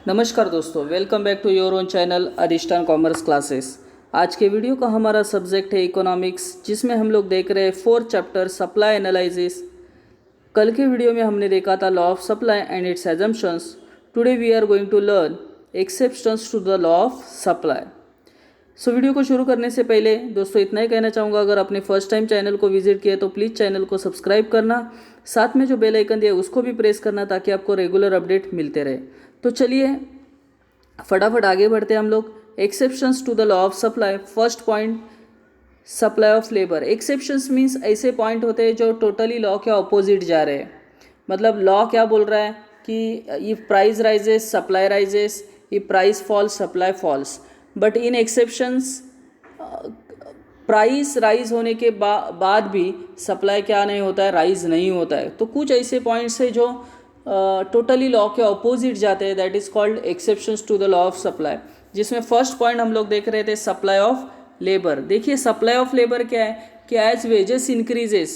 नमस्कार दोस्तों, welcome back to your own channel Adhishthan commerce classes. आज के वीडियो का हमारा सब्जेक्ट है इकोनॉमिक्स, जिसमें हम लोग देख रहे हैं 4th चैप्टर सप्लाई एनालिसिस। कल के वीडियो में हमने देखा था law of supply and its assumptions. Today we are going to learn exceptions to the law of supply. So video को शुरू करने से पहले दोस्तों इतना ही कहना चाहूँगा, अगर आपने फर्स्ट टाइम चैनल को विजिट किया तो प्लीज़ चैनल को सब्सक्राइब करना, साथ में जो बेल आइकन दिया उसको भी प्रेस करना ताकि आपको रेगुलर अपडेट मिलते रहे। तो चलिए फटाफट आगे बढ़ते हैं हम लोग। Exceptions to the law of supply. First point, supply of labour. Exceptions means ऐसे पॉइंट होते हैं जो टोटली लॉ के ऑपोजिट जा रहे हैं। मतलब लॉ क्या बोल रहा है कि if price rises supply rises, if price falls supply falls. But in exceptions price rise होने के बाद भी सप्लाई क्या नहीं होता है, राइज नहीं होता है। तो कुछ ऐसे पॉइंट्स है जो टोटली लॉ के ऑपोजिट जाते हैं, that is called exceptions to the law of supply. जिसमें फर्स्ट पॉइंट हम लोग देख रहे थे सप्लाई ऑफ लेबर। देखिए सप्लाई ऑफ लेबर क्या है कि as wages increases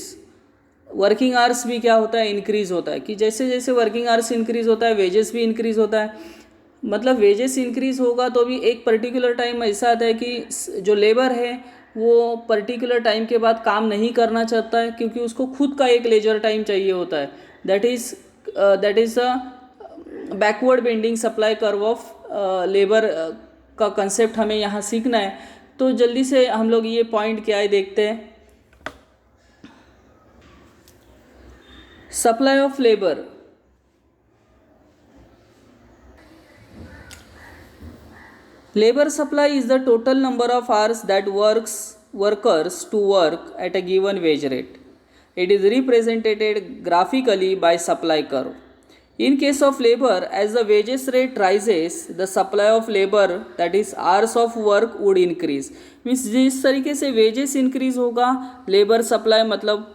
working hours भी क्या होता है, इंक्रीज होता है। कि जैसे जैसे वर्किंग आवर्स इंक्रीज होता है वेजेस भी इंक्रीज होता है। मतलब वेजेस इंक्रीज होगा तो भी एक पर्टिकुलर टाइम ऐसा आता है कि जो लेबर है वो पर्टिकुलर टाइम के बाद काम नहीं करना चाहता है, क्योंकि उसको खुद का एक लेजर टाइम चाहिए होता है। That is a backward bending supply curve of labour का कंसेप्ट हमें यहाँ सीखना है। तो जल्दी से हम लोग ये पॉइंट क्या है देखते हैं। Supply of labour. Labor supply is the total number of hours that workers to work at a given wage rate. It is represented graphically by supply curve. In case of labor, as the wages rate rises, the supply of labor, that is hours of work, would increase. Means जिस तरीके से wages increase होगा, labor supply मतलब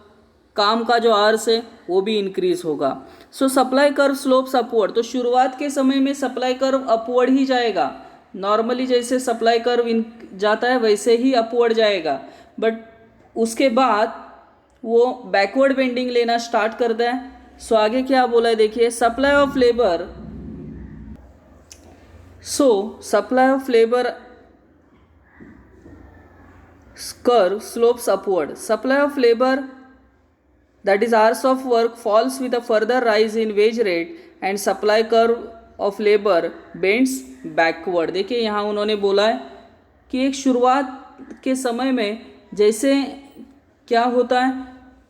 काम का जो hours है वो भी इंक्रीज होगा। सो सप्लाई कर्व स्लोप्स अपवर्ड। तो शुरुआत के समय में सप्लाई कर्व अपवर्ड ही जाएगा। नॉर्मली जैसे सप्लाई कर्व जाता है वैसे ही अपवर्ड जाएगा, बट उसके बाद वो बैकवर्ड बेंडिंग लेना स्टार्ट करता है। सो आगे क्या बोला है देखिए, supply of labour. So supply of labour curve slopes upward. Supply of labour, that is hours of work, falls with a further rise in wage rate and supply curve of labor bends backward। देखिए यहाँ उन्होंने बोला है कि एक शुरुआत के समय में जैसे क्या होता है,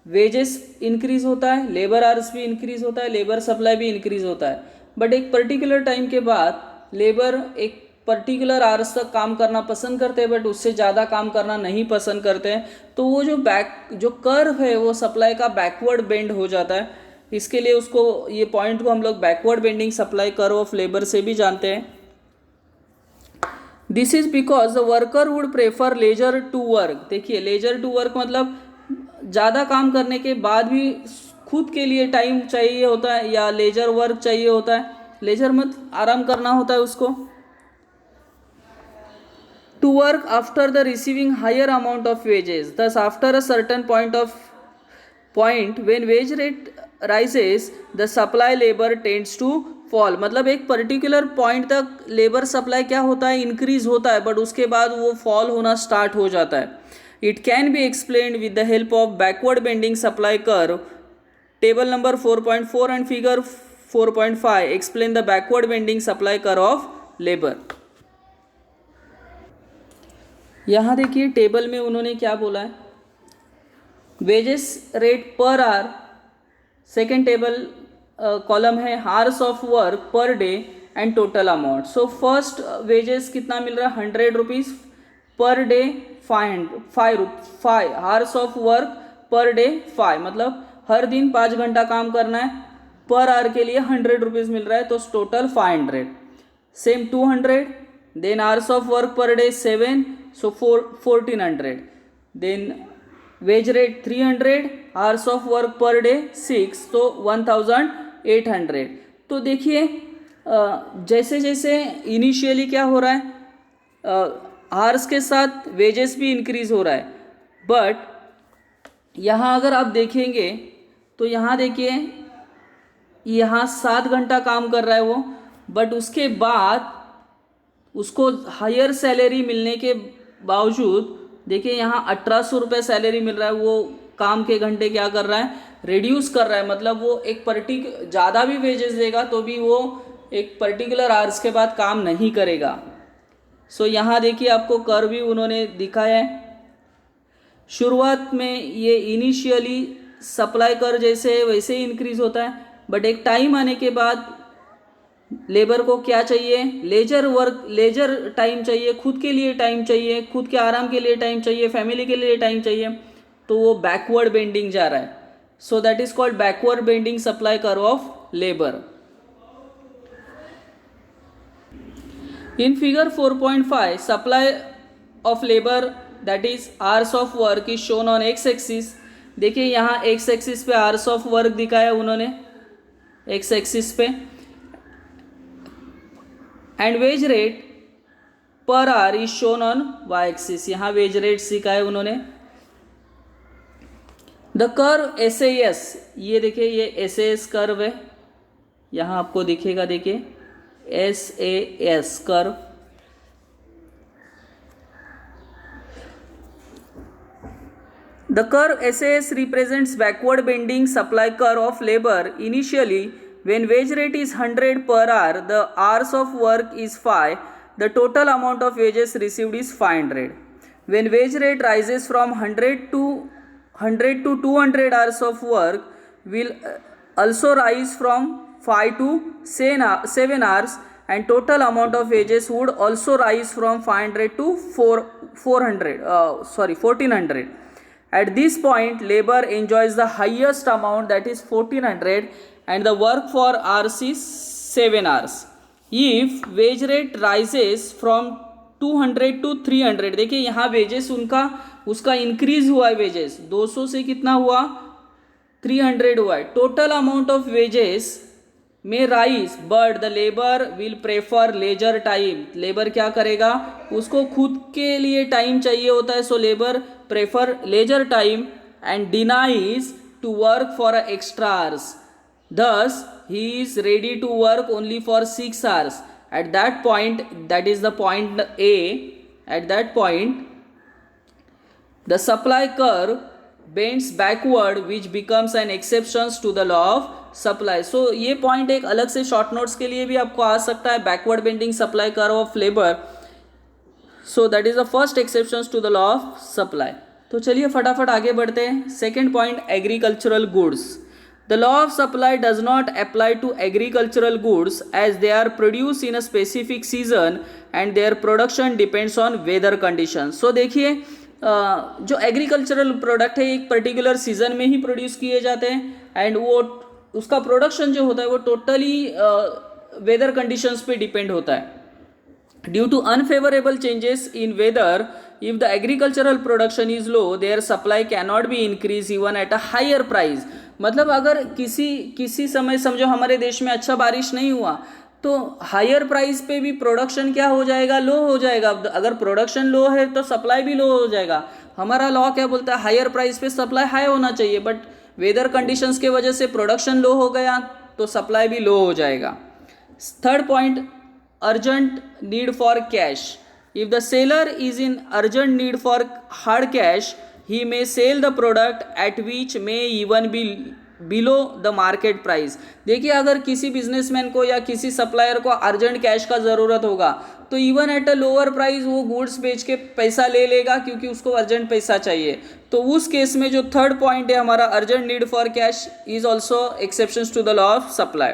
वेजेस इंक्रीज होता है, लेबर आवर्स भी इंक्रीज होता है, लेबर सप्लाई भी इंक्रीज होता है। बट एक पर्टिकुलर टाइम के बाद लेबर एक पर्टिकुलर आवर्स तक काम करना पसंद करते हैं, बट उससे ज़्यादा काम करना नहीं पसंद करते हैं। तो वो जो कर्व है वो सप्लाई का बैकवर्ड बेंड हो जाता है। इसके लिए उसको ये पॉइंट को हम लोग backward bending supply curve of labour से भी जानते हैं। This is because the worker would prefer leisure to work. देखिए लेजर टू वर्क मतलब ज़्यादा काम करने के बाद भी खुद के लिए टाइम चाहिए होता है, या लेजर वर्क चाहिए होता है। लेजर मत आराम करना होता है उसको। To work after the receiving higher amount of wages. Thus, after a certain point when wage rate rises, the supply labor tends to fall. मतलब एक पर्टिकुलर पॉइंट तक लेबर सप्लाई क्या होता है, इंक्रीज होता है, बट उसके बाद वो फॉल होना स्टार्ट हो जाता है। It can be explained with the help of backward bending supply curve. Table number 4.4 and figure 4.5 explain the backward bending supply curve of labour. यहाँ देखिए टेबल में उन्होंने क्या बोला है, wages rate per hour. Second table column है hours of work per day and total amount. So first wages कितना मिल रहा है, 100 rupees per day, 5 hours of work per day 5, मतलब हर दिन 5 घंटा काम करना है, पर आवर के लिए 100 रुपीज़ मिल रहा है, तो total 500। Same 200, then hours of work per day 7, so 1400, then wage rate 300, hours of work per day 6, तो 1800। तो देखिए जैसे जैसे इनिशियली क्या हो रहा है, आवर्स के साथ वेजेस भी इंक्रीज हो रहा है, बट यहाँ अगर आप देखेंगे तो यहाँ देखिए यहाँ 7 घंटा काम कर रहा है वो, बट उसके बाद उसको हायर सैलरी मिलने के बावजूद देखिए यहाँ 1800 रुपये सैलरी मिल रहा है, वो काम के घंटे क्या कर रहा है, रिड्यूस कर रहा है। मतलब वो एक ज़्यादा भी वेजेस देगा तो भी वो एक पर्टिकुलर आवर्स के बाद काम नहीं करेगा। सो यहाँ देखिए आपको कर्व भी उन्होंने दिखाया है। शुरुआत में ये इनिशियली सप्लाई कर जैसे है वैसे ही इंक्रीज होता है, बट एक टाइम आने के बाद लेबर को क्या चाहिए, लेजर टाइम चाहिए, खुद के लिए टाइम चाहिए, खुद के आराम के लिए टाइम चाहिए, फैमिली के लिए टाइम चाहिए, तो वो बैकवर्ड बेंडिंग जा रहा है। So that is called backward bending supply curve of labour. In figure 4.5, supply of labor that is hours of work is shown on x axis। देखिए यहाँ x axis पे hours of work दिखाया उन्होंने x axis पे, and wage rate per hour is shown on y axis। यहाँ wage rates दिखाए उन्होंने। The curve SAS, ये देखिए ये SAS कर्व है, यहाँ आपको दिखेगा, देखिए SAS curve। The curve SAS represents backward bending supply curve of labor. Initially, when wage rate is 100 per hour, the hours of work is 5, the total amount of wages received is 500. When wage rate rises from 100 to 200, hours of work will also rise from 5 to 7 hours, and total amount of wages would also rise from 500 to 1400. At this point, labor enjoys the highest amount, that is 1400, and the work for hours is 7 hours. If wage rate rises from 200 to 300, देखिए यहाँ wages उसका increase हुआ है, wages 200 से कितना हुआ, 300 हुआ है। टोटल अमाउंट ऑफ वेजेस में rise, but the labour will prefer leisure time. Labour क्या करेगा, उसको खुद के लिए टाइम चाहिए होता है, so labour prefer leisure time and denies to work for extra hours. Thus, he is ready to work only for 6 hours. At that point, that is the point A, at that point, the supply curve bends backward, which becomes an exception to the law of supply. So, ये point एक अलग से short notes के लिए भी आपको आ सकता है, backward bending supply curve of labor. So, that is the first exception to the law of supply. तो चलिए फटाफट आगे बढ़ते हैं। Second point, agricultural goods. The law of supply does not apply to agricultural goods as they are produced in a specific season and their production depends on weather conditions. So देखिए जो agricultural product है एक particular season में ही produce किए जाते हैं and वो उसका प्रोडक्शन जो होता है वो टोटली वेदर कंडीशंस पे डिपेंड होता है। Due to unfavourable changes in weather, if the agricultural production is low, their supply cannot be increased even at a higher price. मतलब अगर किसी समय समझो हमारे देश में अच्छा बारिश नहीं हुआ तो हायर प्राइस पे भी प्रोडक्शन क्या हो जाएगा, लो हो जाएगा। अगर प्रोडक्शन लो है तो सप्लाई भी लो हो जाएगा। हमारा लॉ क्या बोलता है, हायर प्राइस पे सप्लाई हाई होना चाहिए, बट वेदर कंडीशंस के वजह से प्रोडक्शन लो हो गया तो सप्लाई भी लो हो जाएगा। Third point, urgent need for cash. If the seller is in urgent need for hard cash, he may sell the product at which may even be below the market price. देखिए अगर किसी businessman को या किसी supplier को urgent cash का ज़रूरत होगा तो even at a lower price वो गुड्स बेच के पैसा ले लेगा क्योंकि उसको अर्जेंट पैसा चाहिए। तो उस केस में जो थर्ड पॉइंट है हमारा urgent need for cash is also exceptions to the law of supply.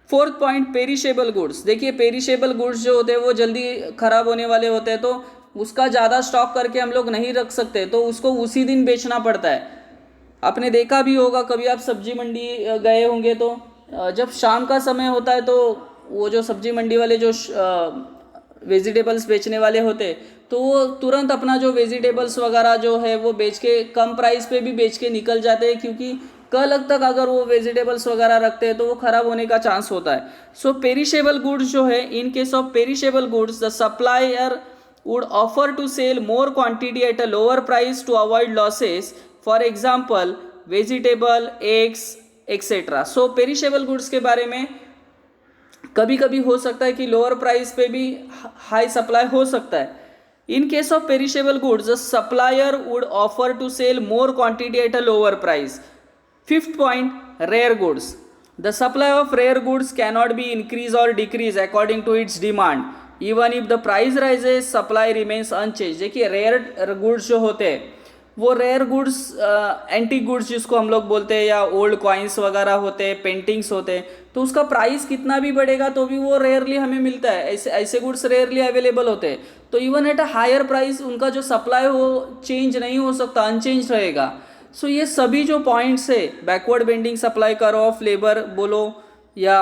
Fourth point, perishable goods. देखिए पेरिशेबल गुड्स जो होते हैं वो जल्दी ख़राब होने वाले होते हैं तो उसका ज़्यादा स्टॉक करके हम लोग नहीं रख सकते तो उसको उसी दिन बेचना पड़ता है। आपने देखा भी होगा कभी आप सब्जी मंडी गए होंगे तो जब शाम का समय होता है तो वो जो सब्जी मंडी वाले जो वेजिटेबल्स बेचने वाले होते तो वो तुरंत अपना जो वेजिटेबल्स वगैरह जो है वो बेच के कम प्राइस पे भी बेच के निकल जाते हैं क्योंकि कल तक अगर वो वेजिटेबल्स वगैरह रखते हैं तो वो ख़राब होने का चांस होता है। सो पेरिशेबल गुड्स जो है, in case of perishable goods the supplier would offer to sell more quantity at a lower price to avoid losses, for example vegetable, eggs etcetera. So perishable goods के बारे में कभी कभी हो सकता है कि लोअर प्राइस पे भी हाई सप्लाई हो सकता है. In case of perishable goods, the supplier would offer to sell more quantity at a lower price. Fifth point, rare goods. The supply of rare goods cannot be increased or decreased according to its demand. Even if the price rises, supply remains unchanged. देखिए rare goods जो होते हैं वो rare goods, antique goods जिसको हम लोग बोलते हैं, या ओल्ड कॉइन्स वगैरह होते हैं, पेंटिंग्स होते हैं, तो उसका प्राइस कितना भी बढ़ेगा तो भी वो रेयरली हमें मिलता है. ऐसे ऐसे गुड्स रेयरली अवेलेबल होते हैं. तो even at a higher price उनका जो सप्लाई हो चेंज नहीं हो सकता, अनचेंज रहेगा. सो ये सभी जो पॉइंट्स है, backward bending supply curve of labour बोलो या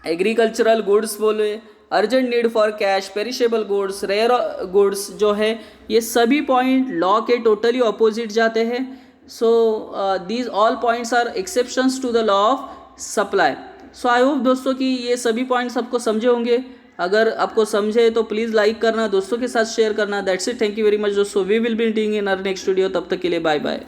एग्रीकल्चरल गुड्स बोले, urgent need for cash, perishable goods, rare goods जो है, ये सभी पॉइंट लॉ के टोटली ऑपोजिट जाते हैं. So these all points are exceptions to the law of supply. So I hope दोस्तों कि ये सभी पॉइंट्स आपको समझे होंगे. अगर आपको समझे तो प्लीज़ लाइक करना, दोस्तों के साथ शेयर करना. That's it. Thank you very much दोस्तों. We will be meeting in our next video. तब तक के लिए बाय बाय.